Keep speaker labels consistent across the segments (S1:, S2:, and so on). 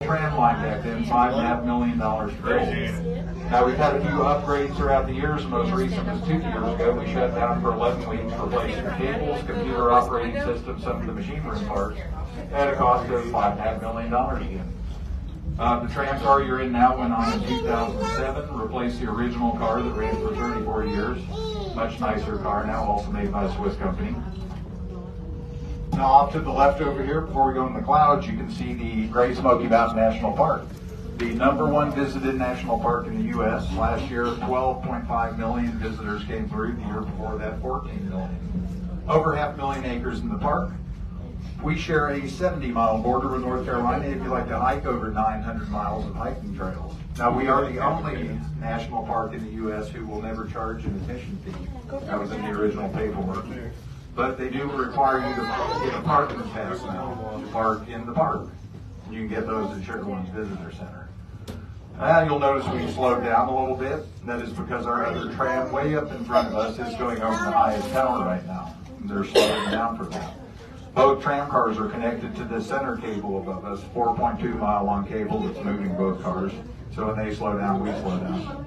S1: tram line back then, $5.5 million to build. Now we've had a few upgrades throughout the years. The most recent was 2 years ago. We shut down for 11 weeks, replacing cables, computer operating systems, some of the machine room parts, at a cost of $5.5 million again. The tram car you're in now went on in 2007, replaced the original car that ran for 34 years. Much nicer car now, also made by a Swiss company. Now off to the left over here, before we go in the clouds, you can see the Great Smoky Mountain National Park. The #1 visited national park in the U.S. Last year, 12.5 million visitors came through. The year before that, 14 million. Over 500,000 acres in the park. We share a 70-mile border with North Carolina if you like to hike over 900 miles of hiking trails. Now, we are the only national park in the U.S. who will never charge an admission fee. That was in the original paperwork. But they do require you to get a parking pass now to park in the park. You can get those at Sherwin's Visitor Center. You'll notice we slowed down a little bit. That is because our other tram way up in front of us is going over the highest tower right now. They're slowing down for that. Both tram cars are connected to the center cable above us, 4.2-mile long cable that's moving both cars. So when they slow down, we slow down.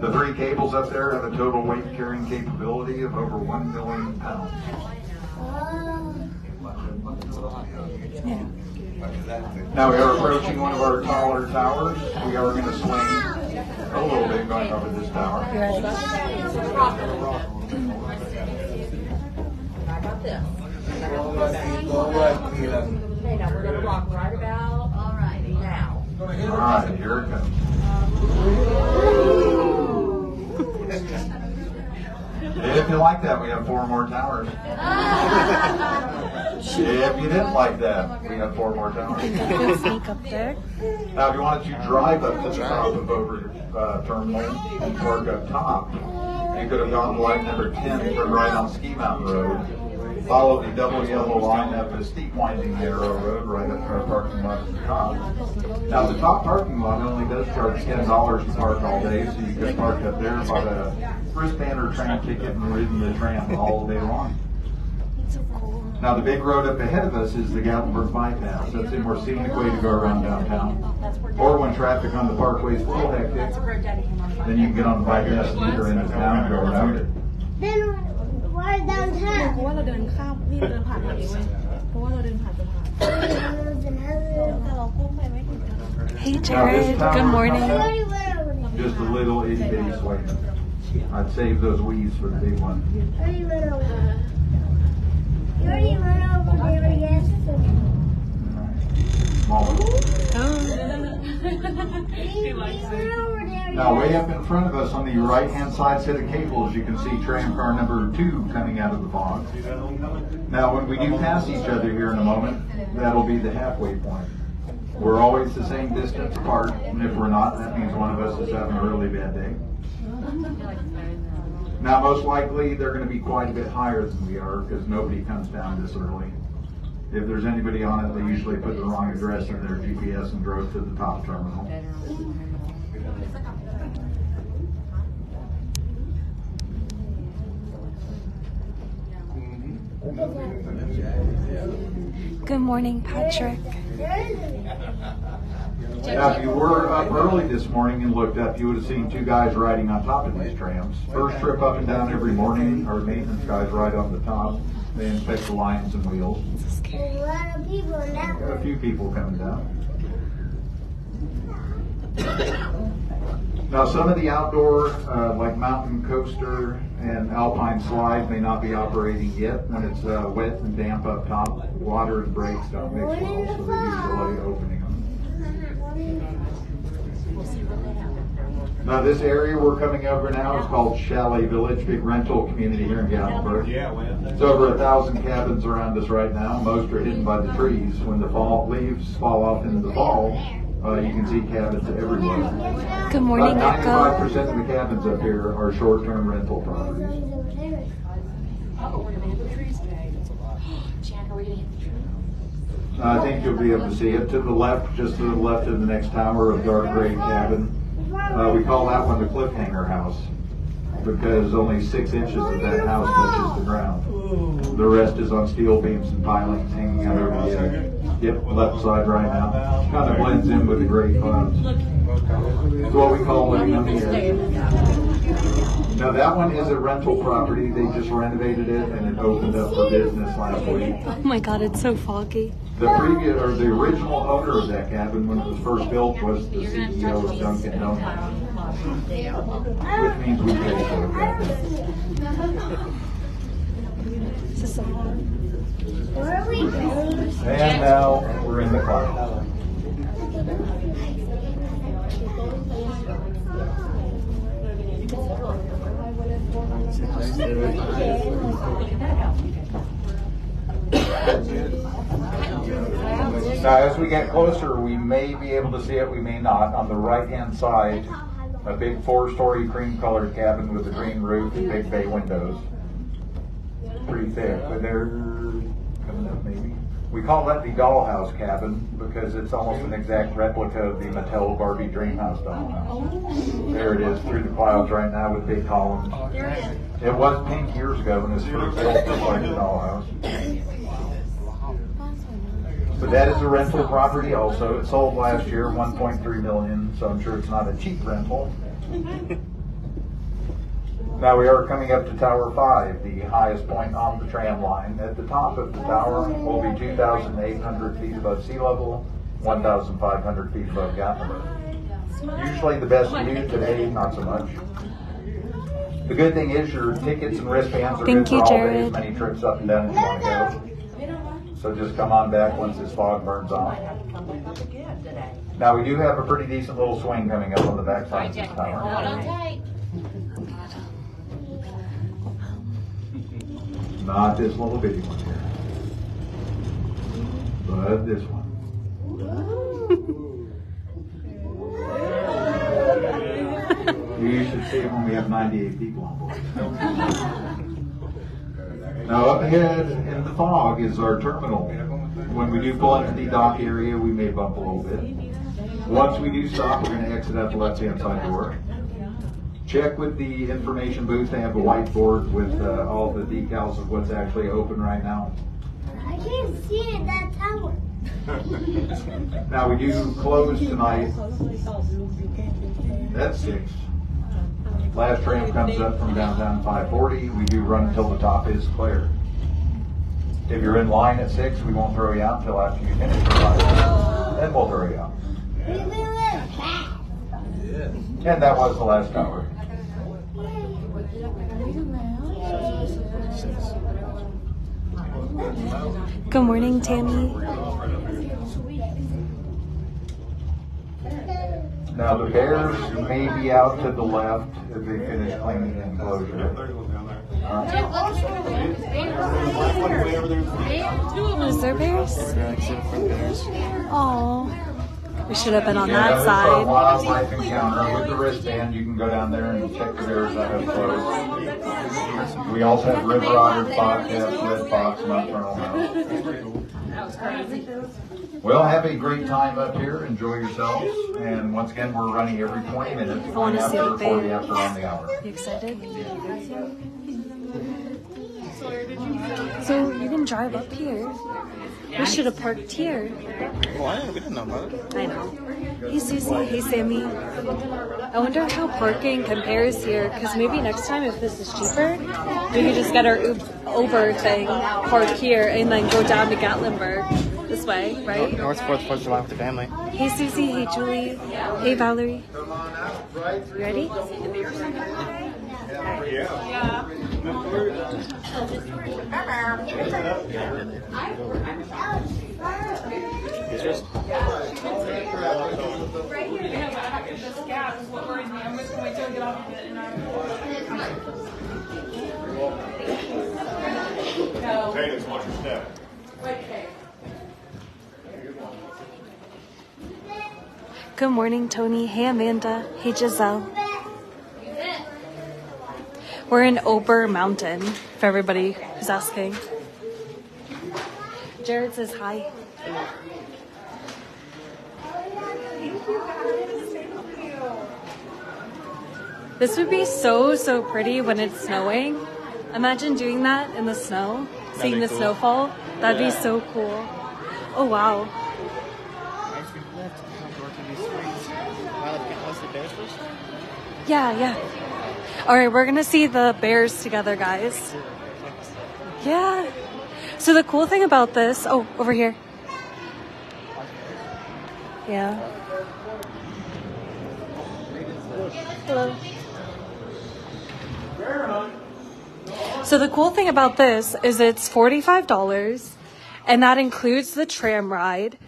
S1: The 3 cables up there have a total weight carrying capability of over 1 million pounds. Yeah. Now we are approaching one of our taller towers. We are going to swing a little bit going over this tower.
S2: How about this? Okay, now we're going to rock right about now.
S1: All right, here it comes. If you like that, we have 4 more towers. If you didn't like that, we have 4 more towers.
S3: Sneak up there.
S1: Now, if you wanted to drive up to the top of Over Terminal and park up top, you could have gone to line number 10 from right on Ski Mountain Road. Follow the double yellow line up a steep winding narrow road right up to our parking lot at the top. Now the top parking lot only does charge $10 to park all day, so you can park up there, bought a wristband or tram ticket and ridden the tram all day long. Now the big road up ahead of us is the Gatlinburg Bypass. That's a more scenic way to go around downtown. Or when traffic on the parkway is full hectic, then you can get on the bypass and either end of town and go around it.
S3: Why downtown? เพราะว่าเราเดินข้ามนี่เดินผ่านทางนี้เว้ยเพราะว่าเราเดินผ่านสะพานแต่เราพุ่งไปไม่ถึง Hey Jared, good morning.
S1: Just a little itty bitty swing. I'd save those weeds for the big one.
S3: You already went over there yesterday.
S1: Now, way up in front of us on the right-hand side set of cables, you can see tram car number 2 coming out of the fog. Now, when we do pass each other here in a moment, that'll be the halfway point. We're always the same distance apart, and if we're not, that means one of us is having a really bad day. Now, most likely, they're going to be quite a bit higher than we are, because nobody comes down this early. If there's anybody on it, they usually put the wrong address in their GPS and drove to the top terminal.
S3: Good morning, Patrick.
S1: Now, if you were up early this morning and looked up, you would have seen 2 guys riding on top of these trams. First trip up and down every morning, our maintenance guys ride on the top. They inspect the lines and wheels.
S3: There's a lot of people now.
S1: Got a few people coming down. Now, some of the outdoor, like mountain coaster and alpine slide, may not be operating yet. When it's wet and damp up top, water and brakes don't mix well, so they do delay opening them. Now, this area we're coming over now is called Chalet Village, big rental community here in Gatlinburg. It's over 1,000 cabins around us right now. Most are hidden by the trees. When the leaves fall off into the fall, you can see cabins everywhere.
S3: Good morning,
S1: About 95% of the cabins up here are short-term rental properties.
S2: Oh, we're going to hit the trees today. Jack, are we going to hit the trees?
S1: I think you'll be able to see it. To the left, just to the left of the next tower, a dark gray cabin. We call that one the cliffhanger house because only 6 inches of that house touches the ground. The rest is on steel beams and pilings hanging out over the edge. Yep, left side right now. Kind of blends in with the gray clouds. It's what we call living on the edge. Now that one is a rental property. They just renovated it and it opened up for business last week.
S3: Oh my god, it's so foggy.
S1: The previous or the original owner of that cabin when it was first built was the CEO of Dunkin' Donuts, which means we pay for the cabin.
S2: Where are we going?
S1: And now we're in the car. Now, as we get closer, we may be able to see it, we may not. On the right-hand side, a big 4-story cream-colored cabin with a green roof and big bay windows. Pretty thick, but they're coming up maybe. We call that the dollhouse cabin because it's almost an exact replica of the Mattel Barbie Dreamhouse dollhouse. There it is through the clouds right now with big columns. It was pink years ago when it was first built, just like the dollhouse. But that is a rental property also. It sold last year, $1.3 million, so I'm sure it's not a cheap rental. Now we are coming up to Tower 5, the highest point on the tram line. At the top of the tower will be 2,800 feet above sea level, 1,500 feet above Gatlinburg. Usually the best view today, not so much. The good thing is your tickets and wristbands are good for all days, many trips up and down as you want to go. So just come on back once this fog burns off. Now we do have a pretty decent little swing coming up on the back side of this tower. Not this little bitty one here, but this one. You should see it when we have 98 people on board. Now up ahead in the fog is our terminal. When we do pull into the dock area, we may bump a little bit. Once we do stop, we're going to exit out the left-hand side door. Check with the information booth. They have a whiteboard with all the decals of what's actually open right now.
S2: I can't see it, that tower.
S1: Now we do close tonight at 6. Last tram comes up from downtown 5:40. We do run until the top is clear. If you're in line at 6, we won't throw you out until after you finish your ride. Then we'll throw you out. And that was the last tower.
S3: Good morning, Tammy.
S1: Now the bears may be out to the left as they finish cleaning the enclosure.
S3: Is there bears? Oh, we should have been on that
S1: It's
S3: side.
S1: a wildlife encounter with the wristband. You can go down there and check the bears out up close. We also have river otter, bobcats, red fox, nocturnal mouse. Well, have a great time up here. Enjoy yourselves. And once again, we're running every 20 minutes.
S3: I want to see a
S1: before we
S3: bear.
S1: have to run the hour.
S3: You excited? So you can drive up here. We should have parked here.
S4: Why? We didn't know about it.
S3: I know. Hey Susie, hey Sammy. I wonder how parking compares here, because maybe next time if this is cheaper, we could just get our Uber thing, park here, and then go down to Gatlinburg this way, right?
S4: North 4th July with the family.
S3: Hey Susie, hey Julie, hey Valerie. You ready? Good morning, Tony. Hey, Amanda. Hey, Giselle. We're in Ober Mountain, if everybody is asking. Jared says hi. This would be so pretty when it's snowing. Imagine doing that in the snow, seeing the snowfall. That'd be so cool. Oh, wow.
S4: As we left, come working these streets. Wow, can I see the bears first?
S3: Yeah, yeah. All right, we're going to see the bears together, guys. Yeah. So the cool thing about this... Oh, over here. Yeah. Hello. So the cool thing about this is it's $45, and that includes the tram ride,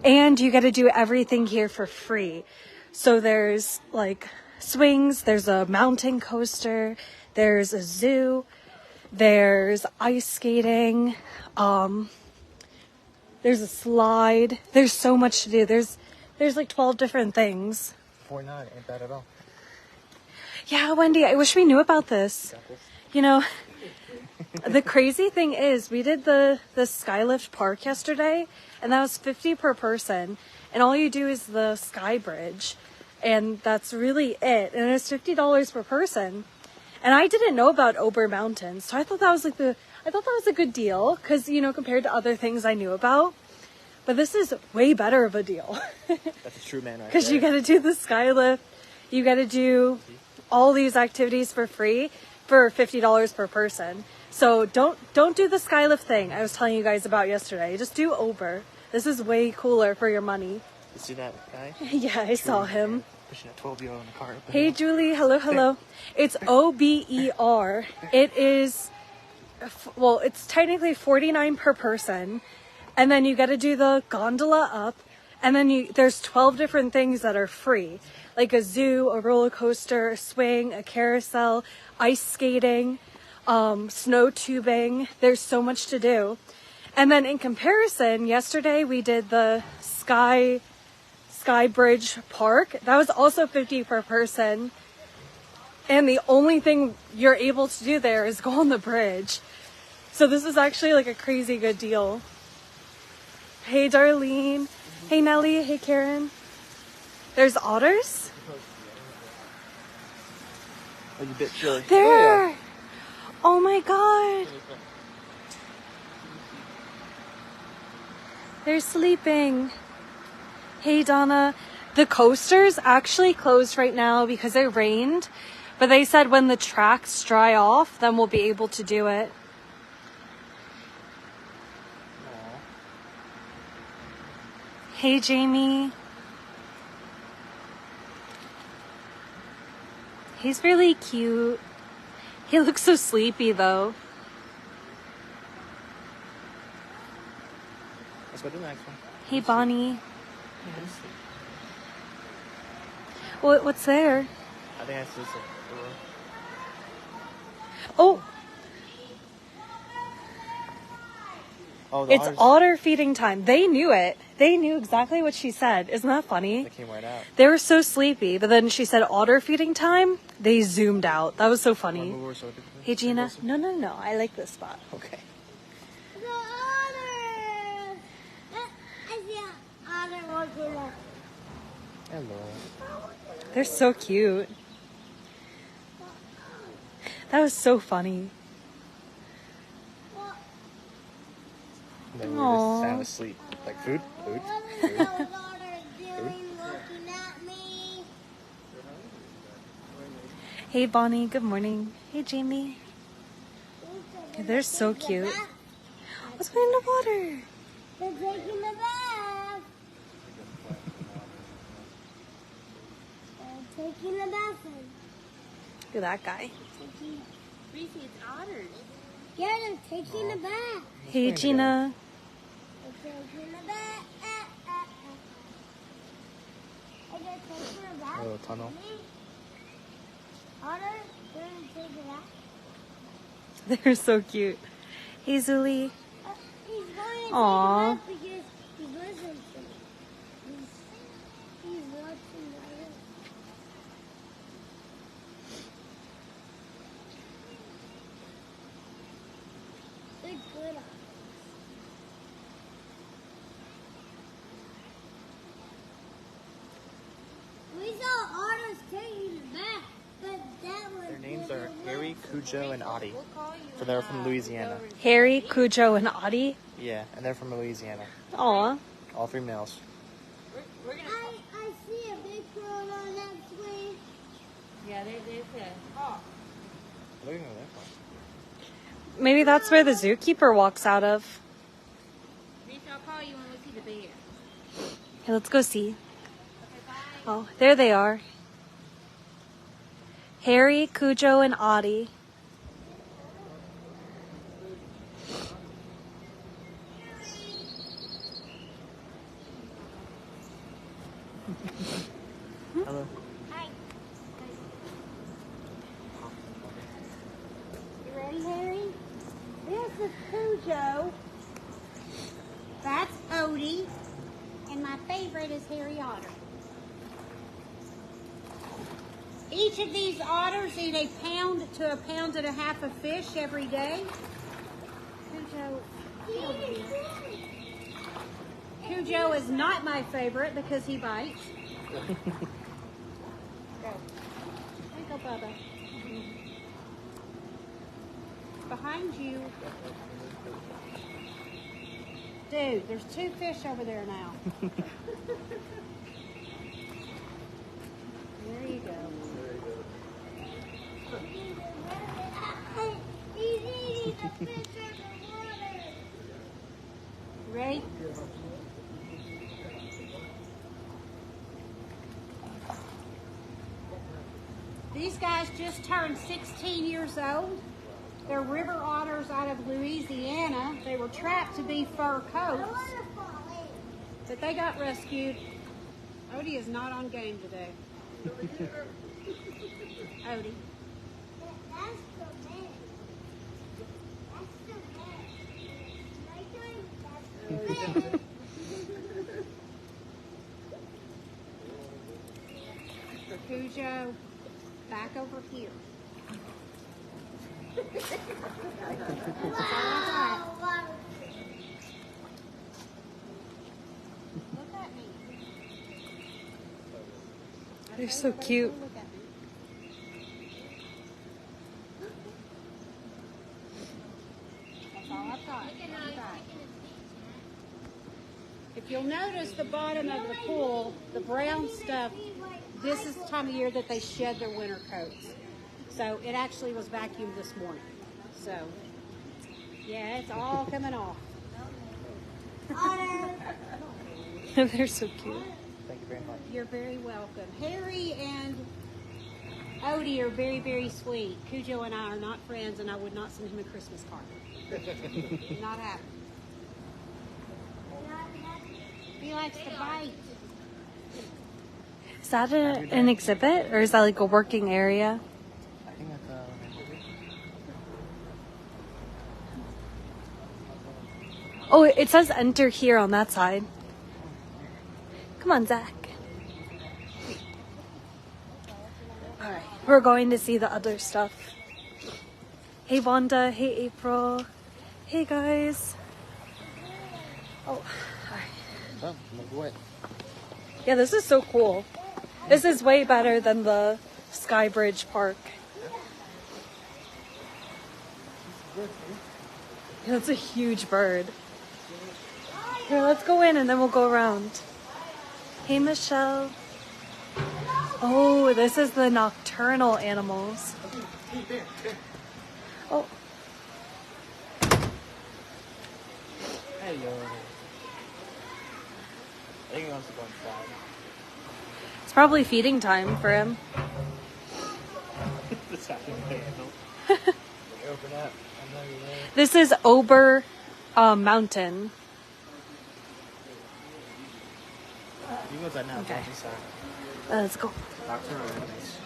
S3: and you get to do everything here for free. So there's like swings, there's a mountain coaster, there's a zoo, there's ice skating, there's a slide. There's so much to do. There's like 12 different things.
S4: $49 ain't bad at all.
S3: Yeah, Wendy, I wish we knew about this. You know, the crazy thing is we did the Skylift Park yesterday, and that was $50 per person, and all you do is the Sky Bridge, and that's really it, and it's $50 per person. And I didn't know about Ober Mountains, so I thought that was like a good deal, because, you know, compared to other things I knew about. But this is way better of a deal.
S4: That's a true man right there.
S3: Because you got to do the Skylift, you got to do all these activities for free for $50 per person. So don't do the Skylift thing I was telling you guys about yesterday. Just do Ober. This is way cooler for your money.
S4: You see that guy?
S3: Yeah, I saw him.
S4: Pushing a 12-year-old in the car.
S3: Hey, Julie. Hello, hello. It's OBER. It is, well, it's technically $49 per person. And then you got to do the gondola up. And then there's 12 different things that are free. Like a zoo, a roller coaster, a swing, a carousel, ice skating, snow tubing. There's so much to do. And then in comparison, yesterday we did the Sky Bridge Park. That was also $50 per person. And the only thing you're able to do there is go on the bridge. So this is actually like a crazy good deal. Hey, Darlene. Hey, Nellie. Hey, Karen. There's otters?
S4: Oh, you bit chilly.
S3: There!
S4: Oh, yeah.
S3: Oh my god. They're sleeping. Hey, Donna. The coaster's actually closed right now because it rained. But they said when the tracks dry off, then we'll be able to do it. Hey, Jamie. He's really cute. He looks so sleepy, though.
S4: Let's go to the next one.
S3: Hey, Bonnie. What's there?
S4: I think that's just a...
S3: Oh,
S4: Oh, the
S3: it's
S4: otters,
S3: otter feeding time. They knew it. They knew exactly what she said. Isn't that funny?
S4: they came right out.
S3: They were so sleepy, but then she said otter feeding time. They zoomed out. That was so
S4: Wanna
S3: funny.
S4: move over so we can-
S3: Hey, Gina. No. I like this spot.
S4: Okay.
S5: The otter! I see an otter walking up.
S4: Hello.
S3: They're so cute. That was so funny.
S4: And then we were
S3: Aw.
S4: just sound asleep. Like food? Food?
S5: What is those otters doing looking at me?
S3: Hey, Bonnie. Good morning. Hey, Jamie. They're so cute. What's going in the water?
S5: They're taking a bath. They're taking a bath.
S3: Look at that guy.
S5: Reese, it's otters. Yeah, they're taking a bath.
S3: Hey, Gina.
S5: They're taking a bath. They're taking a bath.
S4: A little tunnel.
S5: Otters, they're taking a bath.
S3: They're so cute. Hey, Zuli.
S5: He's going to
S3: Aw.
S5: take a bath because he's listening to me. He's watching my room. They're good otters. We saw otters taking a bath, but that was
S4: Their names are Harry Harry, Cujo, and Audie. So they're from Louisiana.
S3: Harry, Cujo, and Audie.
S4: Yeah, and they're from Louisiana.
S3: Aw.
S4: All 3 males.
S5: I see a big girl on that swing.
S2: Yeah, they said.
S4: Looking at that
S3: Maybe that's where the zookeeper walks out of.
S2: Bitch, I'll call you when we see the bear.
S3: Okay, let's go see. Oh, there they are. Harry, Cujo, and Audie.
S4: Hello.
S5: Hi. You ready, Harry? This is Cujo. That's Odie. And my favorite is Harry Otter. Each of these otters eat 1 pound to 1.5 pounds of fish every day. Cujo, get over here. Cujo is not my favorite because he bites. Go. Go, Bubba. Behind you. Dude, there's 2 fish over there now. There you go. He's eating the fish in the water. Ready? These guys just turned 16 years old. They're river otters out of Louisiana. They were trapped to be fur coats, but they got rescued. Odie is not on game today. Odie. Cujo, back over here. Look at me.
S3: They're so cute.
S5: Look at me. That's all I've got. If you'll notice the bottom of the pool, the brown stuff, this is the time of year that they shed their winter coats. So it actually was vacuumed this morning. So, yeah, it's all coming off.
S3: They're so cute.
S4: Thank you very much.
S5: You're very welcome. Harry and Odie are very, very sweet. Cujo and I are not friends, and I would not send him a Christmas card. Not happening. He likes to bite.
S3: Is that an exhibit, or is that like a working area?
S4: I think that's
S3: Oh, it says enter here on that side. Come on, Zach. All right, we're going to see the other stuff. Hey, Wanda. Hey, April. Hey, guys. Oh, hi.
S4: oh, look what.
S3: Yeah, this is so cool. This is way better than the Skybridge Park. Yeah, that's a huge bird. Here, let's go in and then we'll go around. Hey, Michelle. Oh, this is the nocturnal animals. Oh.
S4: Hey, yo. I think he wants to go inside.
S3: It's probably feeding time for him.
S4: This happened to me. Open up. I know you're there.
S3: This is Ober Mountain.
S4: You can go inside now.
S3: Okay.
S4: Go inside.
S3: Let's go.
S4: Nocturnal animals.